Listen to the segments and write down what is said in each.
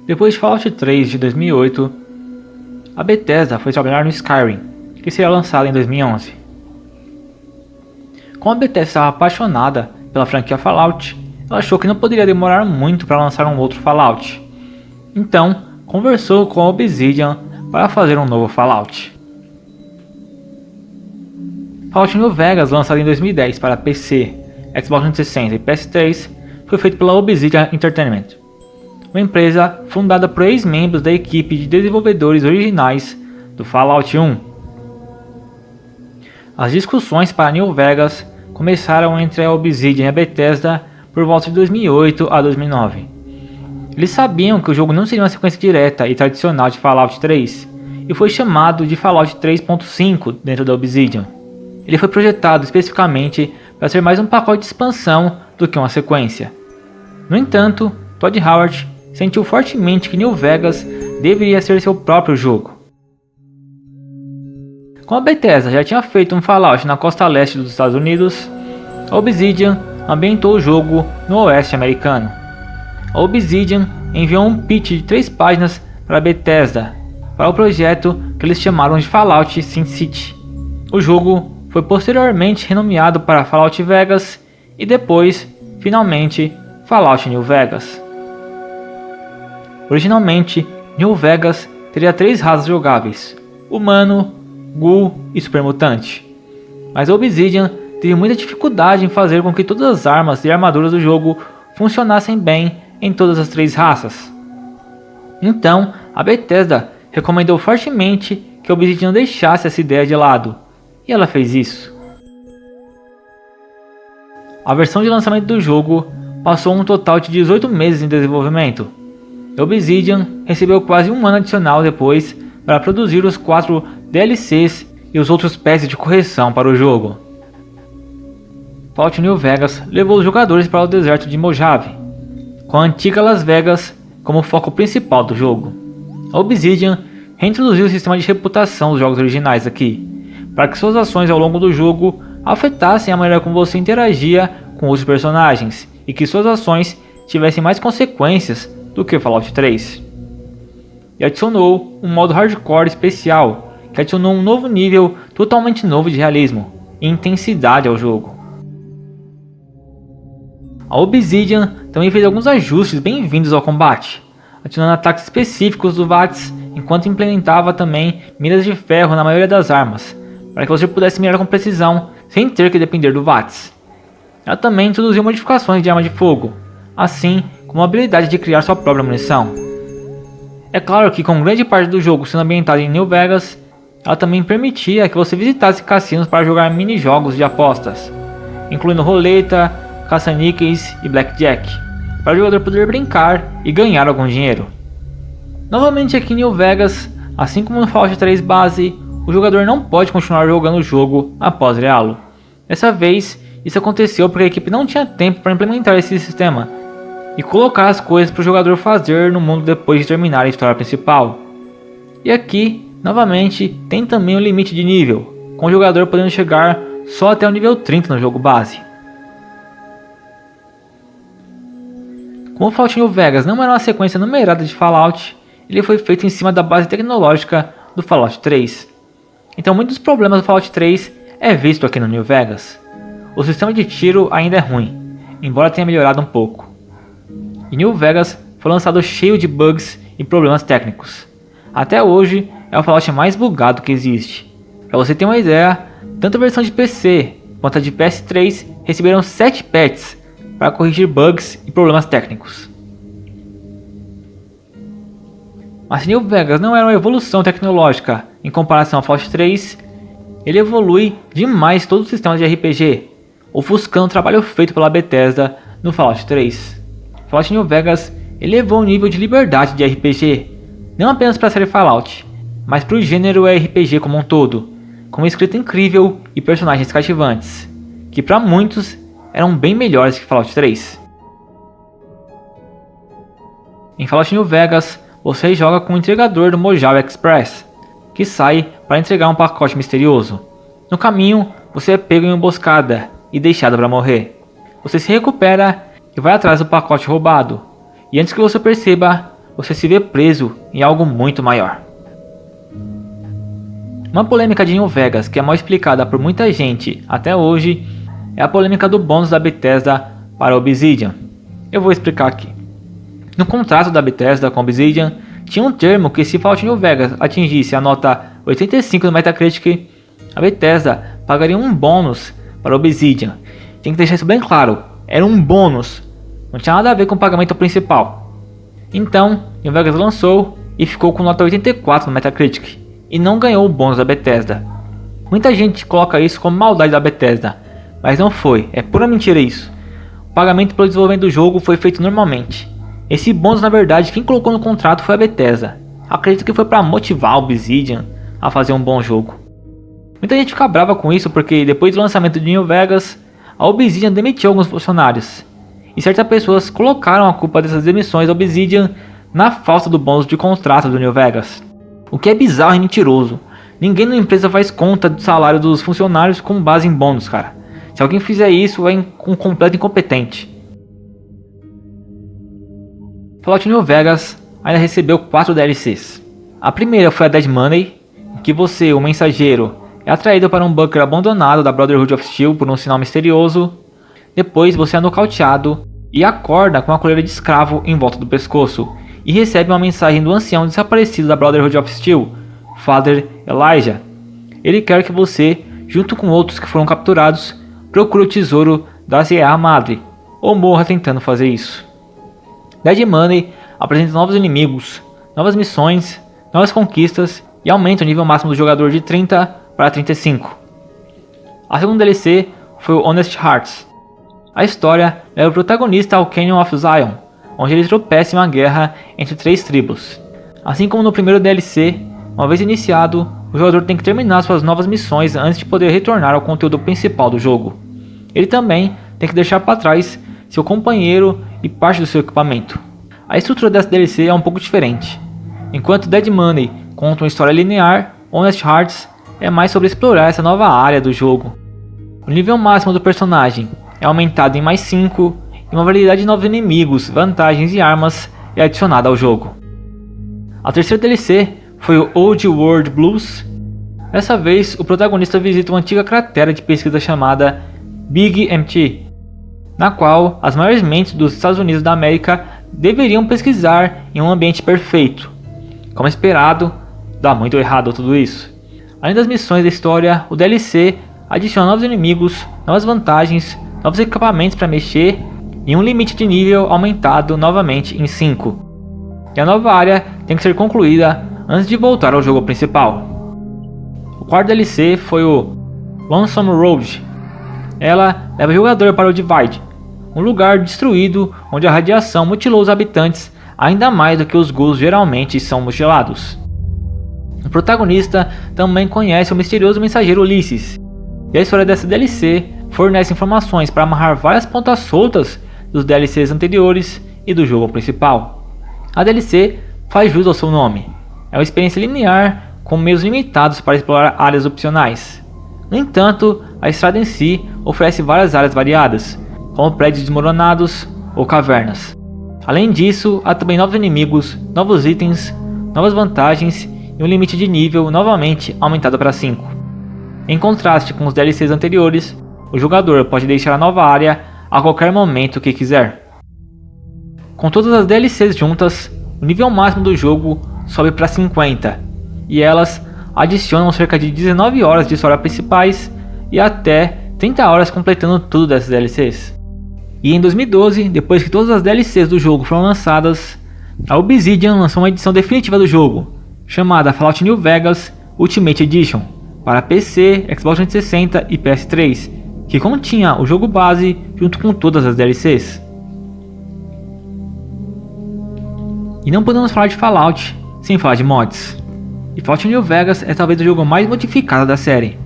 Depois de Fallout 3 de 2008, a Bethesda foi trabalhar no Skyrim, que seria lançado em 2011. Como a Bethesda estava apaixonada pela franquia Fallout, ela achou que não poderia demorar muito para lançar um outro Fallout. Então, conversou com a Obsidian para fazer um novo Fallout. Fallout New Vegas, lançado em 2010 para PC, Xbox 360 e PS3, foi feito pela Obsidian Entertainment, uma empresa fundada por ex-membros da equipe de desenvolvedores originais do Fallout 1. As discussões para New Vegas começaram entre a Obsidian e a Bethesda por volta de 2008 a 2009. Eles sabiam que o jogo não seria uma sequência direta e tradicional de Fallout 3, e foi chamado de Fallout 3.5 dentro da Obsidian. Ele foi projetado especificamente para ser mais um pacote de expansão do que uma sequência. No entanto, Todd Howard sentiu fortemente que New Vegas deveria ser seu próprio jogo. Como a Bethesda já tinha feito um Fallout na costa leste dos Estados Unidos, a Obsidian ambientou o jogo no oeste americano. A Obsidian enviou um pitch de 3 páginas para a Bethesda para o projeto que eles chamaram de Fallout Sin City. O jogo foi posteriormente renomeado para Fallout Vegas e depois, finalmente, Fallout New Vegas. Originalmente, New Vegas teria 3 raças jogáveis: humano, ghoul e supermutante. Mas a Obsidian teve muita dificuldade em fazer com que todas as armas e armaduras do jogo funcionassem bem em todas as 3 raças. Então, a Bethesda recomendou fortemente que a Obsidian deixasse essa ideia de lado, e ela fez isso. A versão de lançamento do jogo passou um total de 18 meses em desenvolvimento. A Obsidian recebeu quase um ano adicional depois para produzir os 4 DLCs e os outros patches de correção para o jogo. Fallout New Vegas levou os jogadores para o deserto de Mojave, com a antiga Las Vegas como foco principal do jogo. A Obsidian reintroduziu o sistema de reputação dos jogos originais aqui, para que suas ações ao longo do jogo afetassem a maneira como você interagia com os personagens e que suas ações tivessem mais consequências do que Fallout 3. E adicionou um modo hardcore especial, que adicionou um novo nível totalmente novo de realismo e intensidade ao jogo. A Obsidian também fez alguns ajustes bem-vindos ao combate, adicionando ataques específicos do VATS, enquanto implementava também miras de ferro na maioria das armas, para que você pudesse mirar com precisão sem ter que depender do VATS. Ela também introduziu modificações de arma de fogo, assim como a habilidade de criar sua própria munição. É claro que com grande parte do jogo sendo ambientado em New Vegas, ela também permitia que você visitasse cassinos para jogar mini-jogos de apostas, incluindo roleta, caça-níqueis e blackjack, para o jogador poder brincar e ganhar algum dinheiro. Novamente aqui em New Vegas, assim como no Fallout 3 base, o jogador não pode continuar jogando o jogo após zerá-lo. Dessa vez, isso aconteceu porque a equipe não tinha tempo para implementar esse sistema e colocar as coisas para o jogador fazer no mundo depois de terminar a história principal. E aqui, novamente, tem também um limite de nível, com o jogador podendo chegar só até o nível 30 no jogo base. Como o Fallout New Vegas não era uma sequência numerada de Fallout, ele foi feito em cima da base tecnológica do Fallout 3. Então muitos dos problemas do Fallout 3 é visto aqui no New Vegas. O sistema de tiro ainda é ruim, embora tenha melhorado um pouco. E New Vegas foi lançado cheio de bugs e problemas técnicos. Até hoje é o Fallout mais bugado que existe. Para você ter uma ideia, tanto a versão de PC quanto a de PS3 receberam 7 patches para corrigir bugs e problemas técnicos. Mas se New Vegas não era uma evolução tecnológica em comparação ao Fallout 3, ele evolui demais todo o sistema de RPG, ofuscando o trabalho feito pela Bethesda no Fallout 3. Fallout New Vegas elevou o nível de liberdade de RPG, não apenas para a série Fallout, mas para o gênero RPG como um todo, com uma escrita incrível e personagens cativantes, que para muitos eram bem melhores que Fallout 3. Em Fallout New Vegas, você joga com o entregador do Mojave Express, que sai para entregar um pacote misterioso. No caminho, você é pego em uma emboscada e deixado para morrer. Você se recupera e vai atrás do pacote roubado, e antes que você perceba, você se vê preso em algo muito maior. Uma polêmica de New Vegas que é mal explicada por muita gente até hoje é a polêmica do bônus da Bethesda para Obsidian. Eu vou explicar aqui. No contrato da Bethesda com Obsidian, tinha um termo que se Fallout New Vegas atingisse a nota 85 no Metacritic, a Bethesda pagaria um bônus para Obsidian. Tem que deixar isso bem claro, era um bônus, não tinha nada a ver com o pagamento principal. Então, New Vegas lançou e ficou com nota 84 no Metacritic, e não ganhou o bônus da Bethesda. Muita gente coloca isso como maldade da Bethesda, mas não foi, é pura mentira isso. O pagamento pelo desenvolvimento do jogo foi feito normalmente. Esse bônus, na verdade, quem colocou no contrato foi a Bethesda. Acredito que foi para motivar a Obsidian a fazer um bom jogo. Muita gente fica brava com isso porque depois do lançamento de New Vegas, a Obsidian demitiu alguns funcionários. E certas pessoas colocaram a culpa dessas demissões da Obsidian na falta do bônus de contrato do New Vegas. O que é bizarro e mentiroso. Ninguém na empresa faz conta do salário dos funcionários com base em bônus, cara. Se alguém fizer isso, é um completo incompetente. Fallout New Vegas ainda recebeu 4 DLCs. A primeira foi a Dead Money, em que você, o mensageiro, é atraído para um bunker abandonado da Brotherhood of Steel por um sinal misterioso. Depois você é nocauteado e acorda com uma coleira de escravo em volta do pescoço e recebe uma mensagem do ancião desaparecido da Brotherhood of Steel, Father Elijah. Ele quer que você, junto com outros que foram capturados, procure o tesouro da Sierra Madre, ou morra tentando fazer isso. Dead Money apresenta novos inimigos, novas missões, novas conquistas e aumenta o nível máximo do jogador de 30 para 35. A segunda DLC foi o Honest Hearts. A história leva o protagonista ao Canyon of Zion, onde ele tropeça em uma guerra entre 3 tribos. Assim como no primeiro DLC, uma vez iniciado, o jogador tem que terminar suas novas missões antes de poder retornar ao conteúdo principal do jogo. Ele também tem que deixar para trás seu companheiro e parte do seu equipamento. A estrutura dessa DLC é um pouco diferente. Enquanto Dead Money conta uma história linear, Honest Hearts é mais sobre explorar essa nova área do jogo. O nível máximo do personagem é aumentado em mais 5 e uma variedade de novos inimigos, vantagens e armas é adicionada ao jogo. A terceira DLC foi o Old World Blues. Dessa vez, o protagonista visita uma antiga cratera de pesquisa chamada Big MT, na qual as maiores mentes dos Estados Unidos da América deveriam pesquisar em um ambiente perfeito. Como esperado, dá muito errado tudo isso. Além das missões da história, o DLC adiciona novos inimigos, novas vantagens, novos equipamentos para mexer e um limite de nível aumentado novamente em 5. E a nova área tem que ser concluída antes de voltar ao jogo principal. O quarto DLC foi o Lonesome Road. Ela leva o jogador para o Divide, um lugar destruído onde a radiação mutilou os habitantes ainda mais do que os ghouls geralmente são mutilados. O protagonista também conhece o misterioso mensageiro Ulysses, e a história dessa DLC fornece informações para amarrar várias pontas soltas dos DLCs anteriores e do jogo principal. A DLC faz jus ao seu nome, é uma experiência linear com meios limitados para explorar áreas opcionais. No entanto, a estrada em si oferece várias áreas variadas, como prédios desmoronados ou cavernas. Além disso, há também novos inimigos, novos itens, novas vantagens e um limite de nível novamente aumentado para 5. Em contraste com os DLCs anteriores, o jogador pode deixar a nova área a qualquer momento que quiser. Com todas as DLCs juntas, o nível máximo do jogo sobe para 50, e elas adicionam cerca de 19 horas de história principais e até 30 horas completando tudo dessas DLCs. E em 2012, depois que todas as DLCs do jogo foram lançadas, a Obsidian lançou uma edição definitiva do jogo, chamada Fallout New Vegas Ultimate Edition, para PC, Xbox 360 e PS3, que continha o jogo base junto com todas as DLCs. E não podemos falar de Fallout sem falar de mods. E Fallout New Vegas é talvez o jogo mais modificado da série.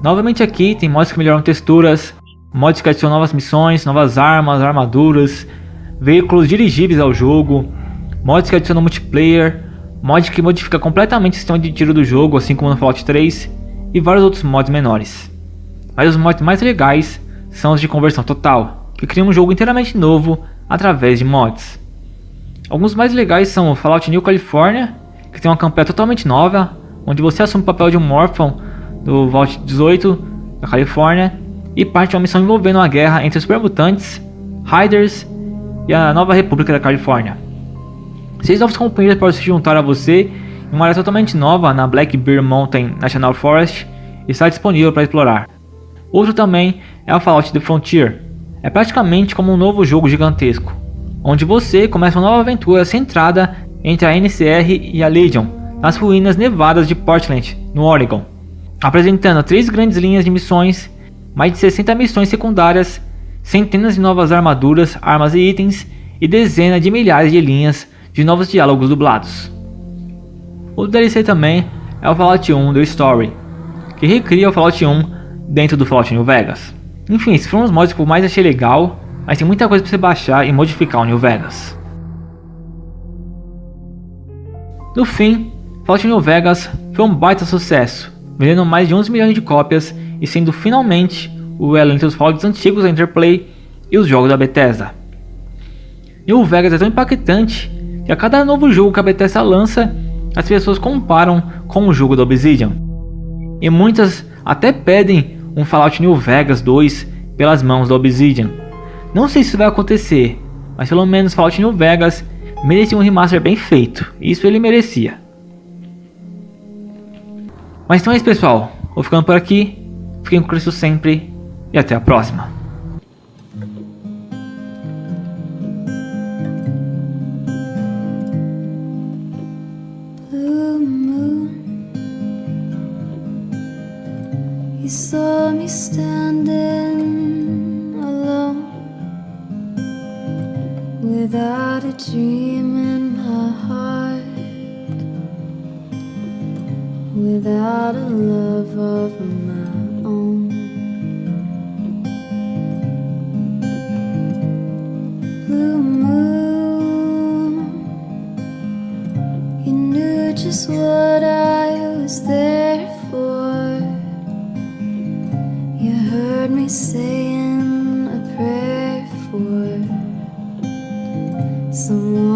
Novamente aqui tem mods que melhoram texturas, mods que adicionam novas missões, novas armas, armaduras, veículos dirigíveis ao jogo, mods que adicionam multiplayer, mod que modifica completamente o sistema de tiro do jogo, assim como no Fallout 3, e vários outros mods menores. Mas os mods mais legais são os de conversão total, que criam um jogo inteiramente novo através de mods. Alguns mais legais são o Fallout New California, que tem uma campanha totalmente nova, onde você assume o papel de um órfão do Vault 18 da Califórnia e parte de uma missão envolvendo uma guerra entre os supermutantes, Riders e a Nova República da Califórnia. 6 novos companheiros podem se juntar a você em uma área totalmente nova na Black Bear Mountain National Forest e está disponível para explorar. Outro também é o Fallout The Frontier. É praticamente como um novo jogo gigantesco, onde você começa uma nova aventura centrada entre a NCR e a Legion, nas ruínas nevadas de Portland, no Oregon, apresentando 3 grandes linhas de missões, mais de 60 missões secundárias, centenas de novas armaduras, armas e itens, e dezenas de milhares de linhas de novos diálogos dublados. Outro DLC também é o Fallout 1 The Story, que recria o Fallout 1 dentro do Fallout New Vegas. Enfim, esses foram os mods que eu mais achei legal, mas tem muita coisa para você baixar e modificar o New Vegas. No fim, Fallout New Vegas foi um baita sucesso, vendendo mais de 11 milhões de cópias e sendo finalmente o elo entre os Fallouts antigos da Interplay e os jogos da Bethesda. New Vegas é tão impactante que a cada novo jogo que a Bethesda lança, as pessoas comparam com o jogo da Obsidian. E muitas até pedem um Fallout New Vegas 2 pelas mãos da Obsidian. Não sei se isso vai acontecer, mas pelo menos Fallout New Vegas merecia um remaster bem feito. Isso ele merecia. Mas então é isso, pessoal. Vou ficando por aqui. Fiquem com Cristo sempre e até a próxima. You saw me standing alone, without a dream in my heart, without a love of my own. Blue moon, you knew just what I was there for. You heard me saying a prayer for someone